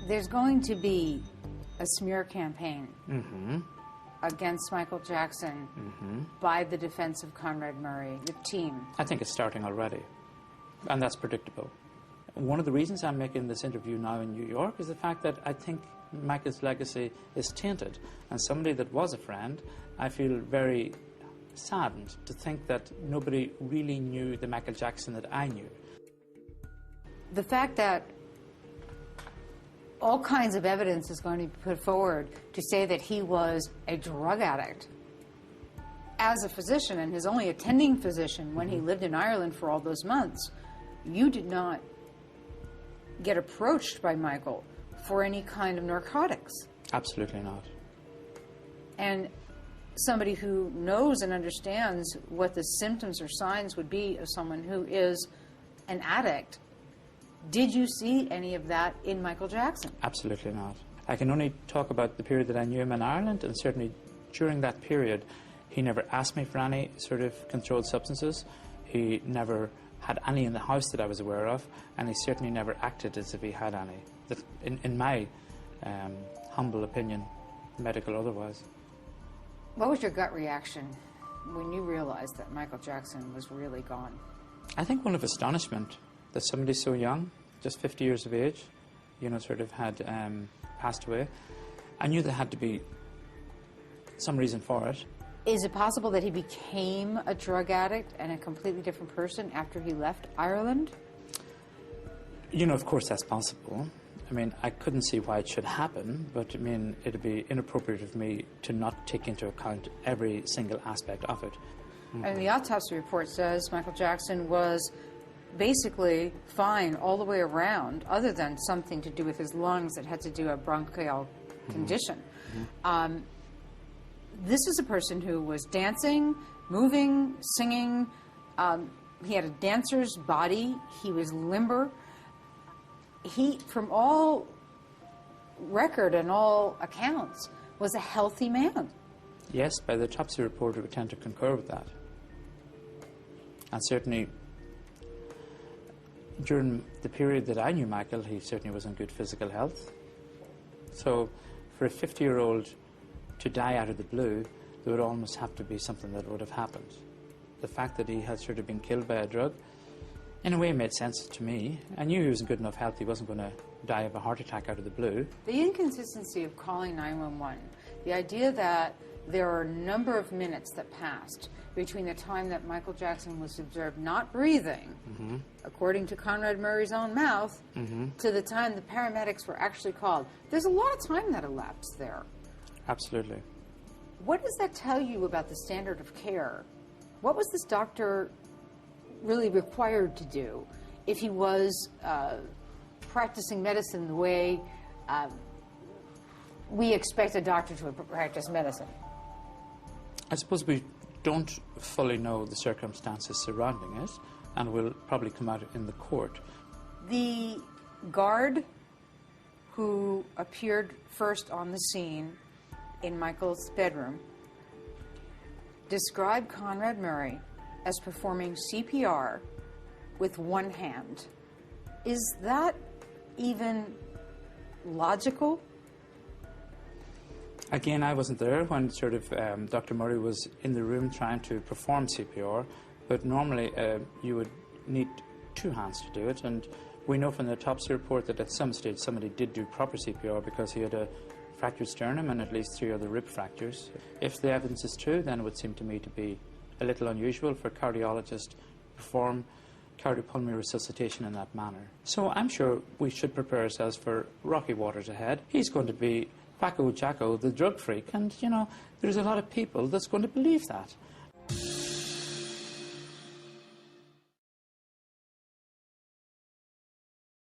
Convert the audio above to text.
There's going to be a smear campaign against Michael Jackson by the defense of Conrad Murray, the team. I think it's starting already, and that's predictable. One of the reasons I'm making this interview now in New York is the fact that I think Michael's legacy is tainted. And somebody that was a friend, I feel very saddened to think that nobody really knew the Michael Jackson that I knew. The fact that all kinds of evidence is going to be put forward to say that he was a drug addict as a physician and his only attending physician when he lived in Ireland for all those months, you did not get approached by Michael for any kind of narcotics. Absolutely not. And somebody who knows and understands what the symptoms or signs would be of someone who is an addict, did you see any of that in Michael Jackson? Absolutely not. I can only talk about the period that I knew him in Ireland, and certainly during that period, he never asked me for any sort of controlled substances. He never had any in the house that I was aware of, and he certainly never acted as if he had any. That, in my humble opinion, medical or otherwise. What was your gut reaction when you realized that Michael Jackson was really gone? I think one of astonishment that somebody so young, just 50 years of age, you know, sort of had passed away. I knew there had to be some reason for it. Is it possible that he became a drug addict and a completely different person after he left Ireland? You know, of course that's possible. I mean, I couldn't see why it should happen, but I mean, it'd be inappropriate of me to not take into account every single aspect of it. And the autopsy report says Michael Jackson was basically fine all the way around, other than something to do with his lungs that had to do with a bronchial condition. This is a person who was dancing, moving, singing. He had a dancer's body. He was limber. He, from all record and all accounts, was a healthy man. Yes, by the autopsy report, we would tend to concur with that. And certainly, during the period that I knew Michael, he certainly was in good physical health. So, for a 50-year-old to die out of the blue, there would almost have to be something that would have happened. The fact that he had sort of been killed by a drug, in a way, made sense to me. I knew he was in good enough health, he wasn't going to die of a heart attack out of the blue. The inconsistency of calling 911, the idea that there are a number of minutes that passed between the time that Michael Jackson was observed not breathing, according to Conrad Murray's own mouth, to the time the paramedics were actually called. There's a lot of time that elapsed there. Absolutely. What does that tell you about the standard of care? What was this doctor really required to do if he was practicing medicine the way we expect a doctor to practice medicine? I suppose we don't fully know the circumstances surrounding it, and will probably come out in the court. The guard who appeared first on the scene in Michael's bedroom described Conrad Murray as performing CPR with one hand. Is that even logical? Again, I wasn't there when sort of Dr. Murray was in the room trying to perform CPR, but normally you would need two hands to do it, and we know from the autopsy report that at some stage somebody did do proper CPR because he had a fractured sternum and at least 3 other rib fractures. If the evidence is true, then it would seem to me to be a little unusual for cardiologists to perform cardiopulmonary resuscitation in that manner. So I'm sure we should prepare ourselves for rocky waters ahead. He's going to be Paco Jacko, the drug freak, and, you know, there's a lot of people that's going to believe that.